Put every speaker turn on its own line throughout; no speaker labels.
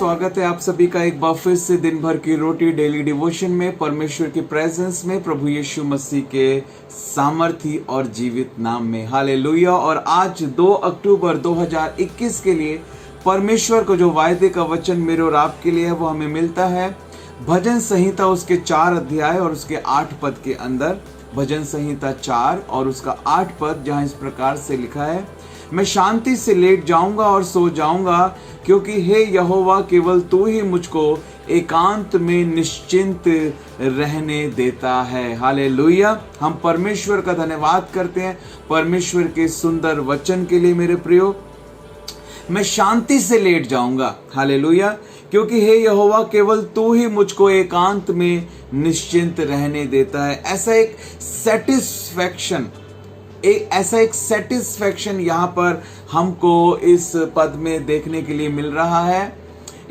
स्वागत है आप सभी का एक बार फिर से दिन भर की रोटी डेली डिवोशन में, परमेश्वर की प्रेजेंस में, प्रभु यीशु मसीह के सामर्थी और जीवित नाम में। हालेलुया। और आज 2 अक्टूबर 2021 के लिए परमेश्वर को जो वायदे का वचन मेरे और आपके लिए है वो हमें मिलता है भजन संहिता उसके 4 अध्याय और उसके 8 पद के अंदर। भजन संहिता 4 और उसका 8 पद, जहां इस प्रकार से लिखा है, मैं शांति से लेट जाऊंगा और सो जाऊंगा, क्योंकि हे यहोवा केवल तू ही मुझको एकांत में निश्चिंत रहने देता है। हालेलुया। हम परमेश्वर का धन्यवाद करते हैं परमेश्वर के सुंदर वचन के लिए। मेरे प्रियो, मैं शांति से लेट जाऊंगा, हालेलुया, क्योंकि हे यहोवा केवल तू ही मुझको एकांत में निश्चिंत रहने देता है। ऐसा एक सेटिस्फैक्शन यहाँ पर हमको इस पद में देखने के लिए मिल रहा है,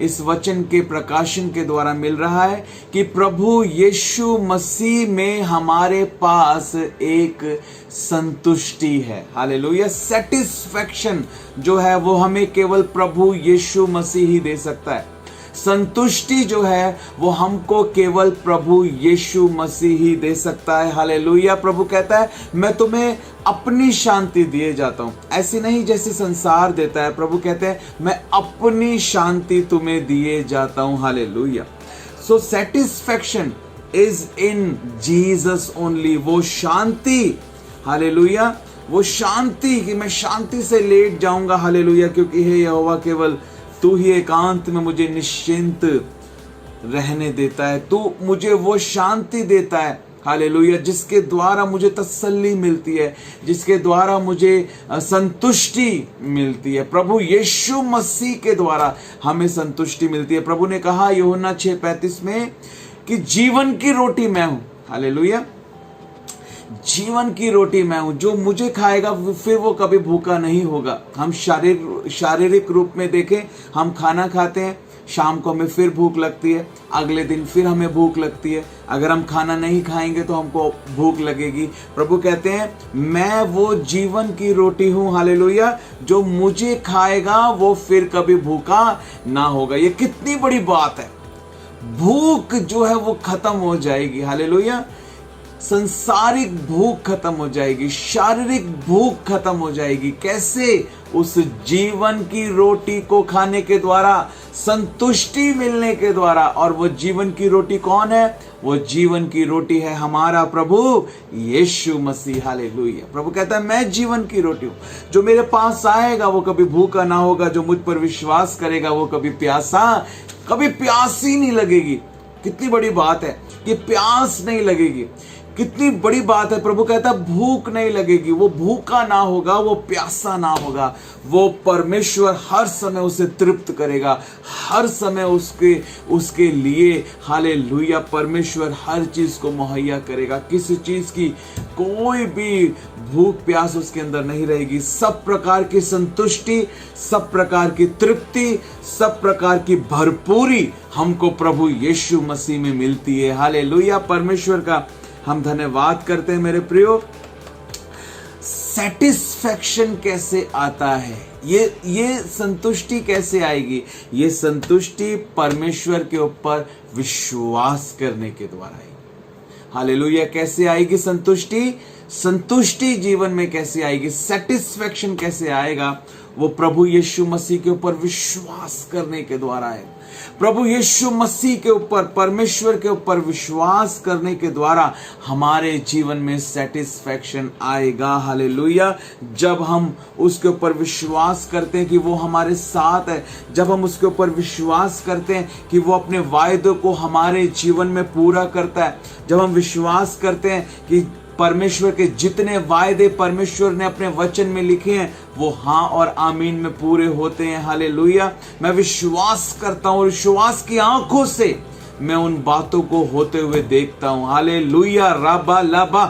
इस वचन के प्रकाशन के द्वारा मिल रहा है कि प्रभु यीशु मसीह में हमारे पास एक संतुष्टि है। हालेलुया। सेटिस्फैक्शन जो है वो हमें केवल प्रभु यीशु मसीह ही दे सकता है। संतुष्टि जो है वो हमको केवल प्रभु यीशु मसीह ही दे सकता है। हालेलुया। प्रभु कहता है मैं तुम्हें अपनी शांति दिए जाता हूं, ऐसी नहीं जैसे संसार देता है। प्रभु कहते हैं मैं अपनी शांति तुम्हें दिए जाता हूं। Hallelujah. So satisfaction is in Jesus only. वो शांति, हालेलुया, वो शांति कि मैं शांति से लेट जाऊंगा, हालेलुया, क्योंकि हे यहोवा केवल तू ही एकांत में मुझे निश्चिंत रहने देता है। तू मुझे वो शांति देता है, हालेलुया, जिसके द्वारा मुझे तसल्ली मिलती है, जिसके द्वारा मुझे संतुष्टि मिलती है। प्रभु यीशु मसीह के द्वारा हमें संतुष्टि मिलती है। प्रभु ने कहा यूहन्ना 6:35 में कि जीवन की रोटी मैं हूं। हालेलुया। जीवन की रोटी मैं हूं, जो मुझे खाएगा फिर वो कभी भूखा नहीं होगा। हम शारीरिक रूप में देखें, हम खाना खाते हैं, शाम को हमें फिर भूख लगती है, अगले दिन फिर हमें भूख लगती है। अगर हम खाना नहीं खाएंगे तो हमको भूख लगेगी। प्रभु कहते हैं मैं वो जीवन की रोटी हूं, हालेलुया, जो मुझे खाएगा वो फिर कभी भूखा ना होगा। ये कितनी बड़ी बात है। भूख जो है वो खत्म हो जाएगी, हालेलुया। संसारिक भूख खत्म हो जाएगी, शारीरिक भूख खत्म हो जाएगी। कैसे? उस जीवन की रोटी को खाने के द्वारा, संतुष्टि मिलने के द्वारा। और वो जीवन की रोटी कौन है? वो जीवन की रोटी है हमारा प्रभु यीशु मसीह। हालेलुया। प्रभु कहता है मैं जीवन की रोटी हूं, जो मेरे पास आएगा वो कभी भूखा ना होगा, जो मुझ पर विश्वास करेगा वो कभी प्यास ही नहीं लगेगी। कितनी बड़ी बात है कि प्यास नहीं लगेगी। कितनी बड़ी बात है। प्रभु कहता है भूख नहीं लगेगी, वो भूखा ना होगा, वो प्यासा ना होगा। वो परमेश्वर हर समय उसे तृप्त करेगा, हर समय उसके लिए, हालेलुया, परमेश्वर हर चीज को मुहैया करेगा। किसी चीज की कोई भी भूख प्यास उसके अंदर नहीं रहेगी। सब प्रकार की संतुष्टि, सब प्रकार की तृप्ति, सब प्रकार की भरपूरी हमको प्रभु यीशु मसीह में मिलती है। हालेलुया। परमेश्वर का हम धन्यवाद करते हैं। मेरे प्रियो, सेटिस्फैक्शन कैसे आता है? ये संतुष्टि कैसे आएगी? ये संतुष्टि परमेश्वर के ऊपर विश्वास करने के द्वारा आएगी। हालेलुया। कैसे आएगी संतुष्टि जीवन में कैसे आएगी? सेटिस्फैक्शन कैसे आएगा? वो प्रभु यीशु मसीह के ऊपर विश्वास करने के द्वारा आएगा। प्रभु यीशु मसीह के ऊपर, परमेश्वर के ऊपर विश्वास करने के द्वारा हमारे जीवन में सेटिस्फैक्शन आएगा। हालेलुया। जब हम उसके ऊपर विश्वास करते हैं कि वो हमारे साथ है, जब हम उसके ऊपर विश्वास करते हैं कि वो अपने वायदों को हमारे जीवन में पूरा करता है, जब हम विश्वास करते हैं कि परमेश्वर के जितने वायदे परमेश्वर ने अपने वचन में लिखे हैं वो हाँ और आमीन में पूरे होते हैं। हालेलुया। मैं विश्वास करता हूँ और विश्वास की आंखों से मैं उन बातों को होते हुए देखता हूँ। हालेलुया। राबा लाबा।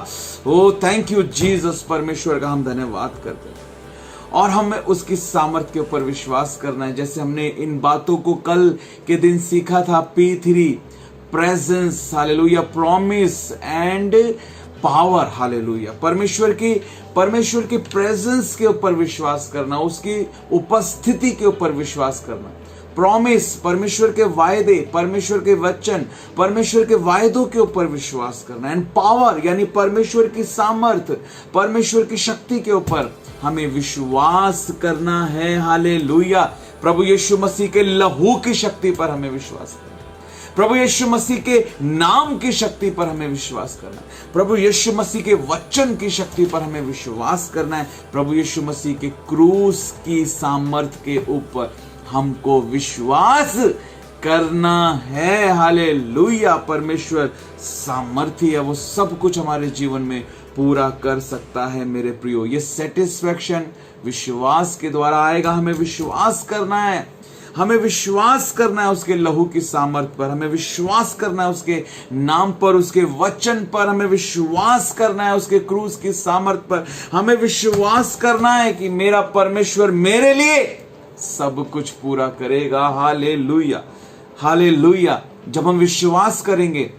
ओ थैंक यू जीसस। परमेश्वर का हम धन्यवाद करते हैं और हमें उसकी सामर्थ के ऊपर विश्वास करना है। जैसे हमने इन बातों को कल के दिन सीखा था, P3 presence, hallelujah, promise and power. Hallelujah. परमेश्वर की प्रेजेंस के ऊपर विश्वास करना, उसकी उपस्थिति के ऊपर विश्वास करना। प्रॉमिस, परमेश्वर के वायदे, परमेश्वर के वचन, परमेश्वर के वायदों के ऊपर विश्वास करना। एंड पावर यानी परमेश्वर की सामर्थ, परमेश्वर की शक्ति के ऊपर हमें विश्वास करना है। हालेलुया। प्रभु यीशु मसीह के लहू की शक्ति पर हमें विश्वास करना है। प्रभु यीशु मसीह के नाम की शक्ति पर हमें विश्वास करना है। प्रभु यीशु मसीह के वचन की शक्ति पर हमें विश्वास करना है। प्रभु यीशु मसीह के क्रूस की सामर्थ के ऊपर हमको विश्वास करना है। हालेलुया। परमेश्वर सामर्थी है, वो सब कुछ हमारे जीवन में पूरा कर सकता है मेरे प्रियो। ये सेटिस्फैक्शन विश्वास के द्वारा आएगा। हमें विश्वास करना है, हमें विश्वास करना है उसके लहू की सामर्थ पर, हमें विश्वास करना है उसके नाम पर, उसके वचन पर, हमें विश्वास करना है उसके क्रूस की सामर्थ पर, हमें विश्वास करना है कि मेरा परमेश्वर मेरे लिए सब कुछ पूरा करेगा। Hallelujah, hallelujah. जब हम विश्वास करेंगे,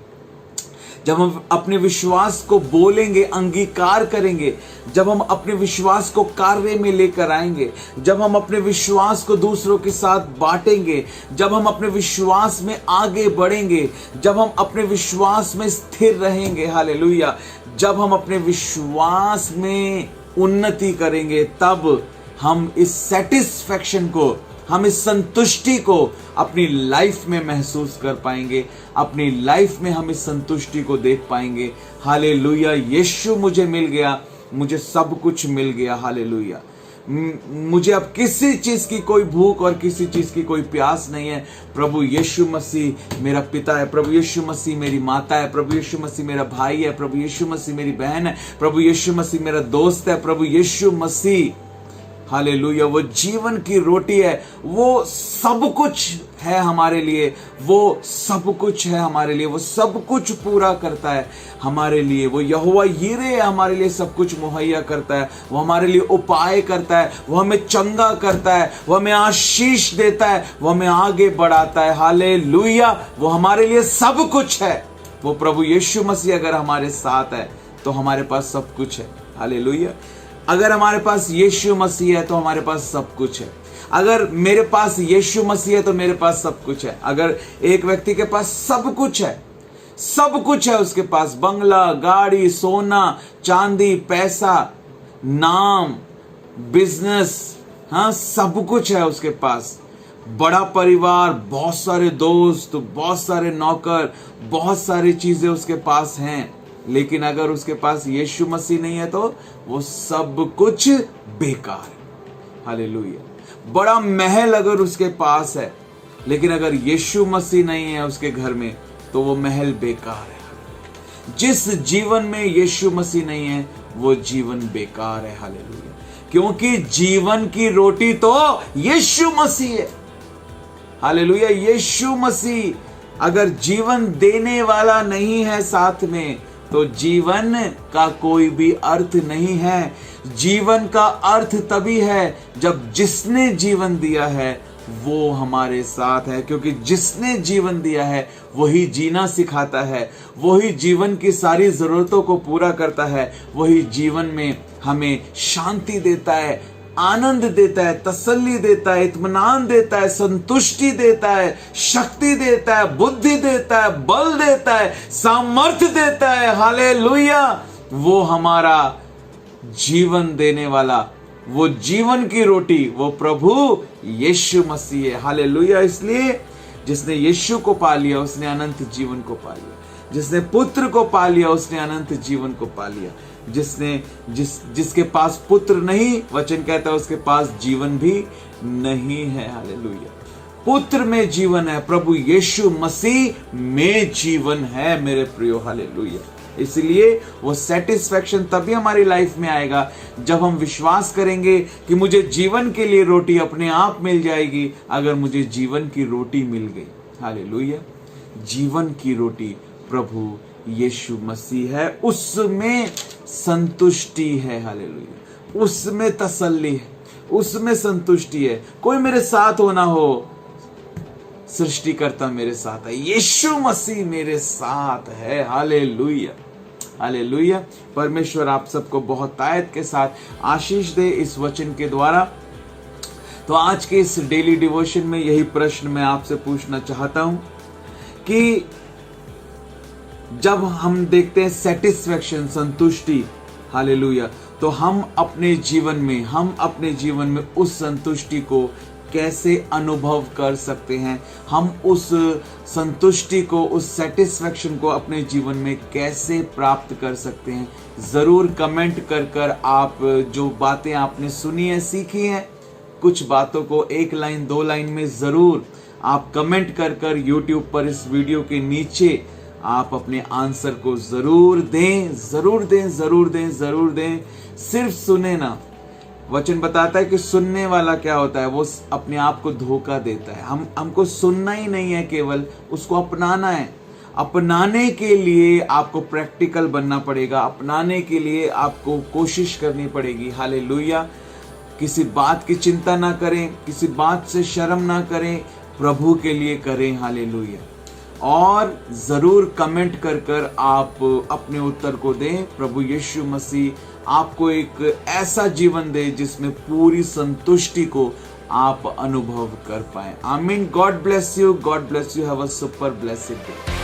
जब हम अपने विश्वास को बोलेंगे, अंगीकार करेंगे, जब हम अपने विश्वास को कार्य में लेकर आएंगे, जब हम अपने विश्वास को दूसरों के साथ बांटेंगे, जब हम अपने विश्वास में आगे बढ़ेंगे, जब हम अपने विश्वास में स्थिर रहेंगे, हालेलुया, जब हम अपने विश्वास में उन्नति करेंगे, तब हम इस सेटिस्फैक्शन को, हम इस संतुष्टि को अपनी लाइफ में महसूस कर पाएंगे। अपनी लाइफ में हम इस संतुष्टि को देख पाएंगे। हालेलुया। यीशु मुझे मिल गया, मुझे सब कुछ मिल गया। हालेलुया। मुझे अब किसी चीज की कोई भूख और किसी चीज की कोई प्यास नहीं है। प्रभु यीशु मसीह मेरा पिता है, प्रभु यीशु मसीह मेरी माता है, प्रभु यीशु मसीह मेरा भाई है, प्रभु यीशु मसीह मेरी बहन है, प्रभु यीशु मसीह मेरा दोस्त है। प्रभु यीशु मसीह, हालेलुया, वो जीवन की रोटी है, वो सब कुछ है हमारे लिए, वो सब कुछ है हमारे लिए, वो सब कुछ पूरा करता है हमारे लिए। वो यहोवा यीरे हमारे लिए सब कुछ मुहैया करता है, वो हमारे लिए उपाय करता है, वो हमें चंगा करता है, वो हमें आशीष देता है, वो हमें आगे बढ़ाता है। हालेलुया। वो हमारे लिए सब कुछ है। वो प्रभु यीशु मसीह अगर हमारे साथ है तो हमारे पास सब कुछ है। हालेलुया। अगर हमारे पास यीशु मसीह है तो हमारे पास सब कुछ है। अगर मेरे पास यीशु मसीह है तो मेरे पास सब कुछ है। अगर एक व्यक्ति के पास सब कुछ है, सब कुछ है उसके पास, बंगला, गाड़ी, सोना, चांदी, पैसा, नाम, बिजनेस, हाँ, सब कुछ है उसके पास, बड़ा परिवार, बहुत सारे दोस्त, बहुत सारे नौकर, बहुत सारी चीजें उसके पास हैं, लेकिन अगर उसके पास यीशु मसीह नहीं है तो वो सब कुछ बेकार है। हालेलुया। बड़ा महल अगर उसके पास है, लेकिन अगर यीशु मसीह नहीं है उसके घर में तो वो महल बेकार है। जिस जीवन में यीशु मसीह नहीं है वो जीवन बेकार है। हालेलुया। क्योंकि जीवन की रोटी तो यीशु मसीह है। हालेलुया। यीशु मसीह अगर जीवन देने वाला नहीं है साथ में, तो जीवन का कोई भी अर्थ नहीं है। जीवन का अर्थ तभी है जब जिसने जीवन दिया है वो हमारे साथ है, क्योंकि जिसने जीवन दिया है वही जीना सिखाता है, वही जीवन की सारी जरूरतों को पूरा करता है, वही जीवन में हमें शांति देता है, आनंद देता है, तसल्ली देता है, इत्मीनान देता है, संतुष्टि देता है, शक्ति देता है, बुद्धि देता है, बल देता है, सामर्थ्य देता है। हालेलुया। वो हमारा जीवन देने वाला, वो जीवन की रोटी, वो प्रभु यीशु मसीह है। हालेलुया। इसलिए जिसने यीशु को पा लिया उसने अनंत जीवन को पा लिया, जिसने पुत्र को पा लिया उसने अनंत जीवन को पा लिया, जिसके पास पुत्र नहीं, वचन कहता है उसके पास जीवन भी नहीं है। हालेलुया। पुत्र में जीवन है, प्रभु यीशु मसीह में जीवन है मेरे प्रियो। हालेलुया। इसलिए वो सेटिस्फैक्शन तभी हमारी लाइफ में आएगा जब हम विश्वास करेंगे कि मुझे जीवन के लिए रोटी अपने आप मिल जाएगी अगर मुझे जीवन की रोटी मिल गई। हालेलुया। जीवन की रोटी प्रभु यीशु मसीह है, उसमें संतुष्टि है। हालेलुया। उसमें तसल्ली है, उसमें संतुष्टि है। कोई मेरे साथ हो ना हो, सृष्टिकर्ता मेरे साथ है, यीशु मसीह मेरे साथ है। हालेलुया। हालेलुया। परमेश्वर आप सबको बहुत तायत के साथ आशीष दे इस वचन के द्वारा, तो आज के इस डेली डिवोशन में यही प्रश्न मैं आपसे पूछना चाहता हूं कि जब हम देखते हैं सेटिस्फैक्शन, संतुष्टि, हालेलुया, तो हम अपने जीवन में उस संतुष्टि को कैसे अनुभव कर सकते हैं, हम उस संतुष्टि को, उस सेटिस्फैक्शन को अपने जीवन में कैसे प्राप्त कर सकते हैं। जरूर कमेंट कर आप जो बातें आपने सुनी है, सीखी हैं, कुछ बातों को 1 लाइन 2 लाइन में जरूर आप कमेंट कर YouTube पर इस वीडियो के नीचे आप अपने आंसर को जरूर दें। सिर्फ सुने ना, वचन बताता है कि सुनने वाला क्या होता है, वो अपने आप को धोखा देता है। हमको सुनना ही नहीं है, केवल उसको अपनाना है। अपनाने के लिए आपको प्रैक्टिकल बनना पड़ेगा, अपनाने के लिए आपको कोशिश करनी पड़ेगी। हालेलुया। किसी बात की चिंता ना करें, किसी बात से शर्म ना करें, प्रभु के लिए करें। हालेलुया। और जरूर कमेंट कर आप अपने उत्तर को दें। प्रभु यीशु मसीह आपको एक ऐसा जीवन दे जिसमें पूरी संतुष्टि को आप अनुभव कर पाए। आमीन। God bless you. Have a super blessed day.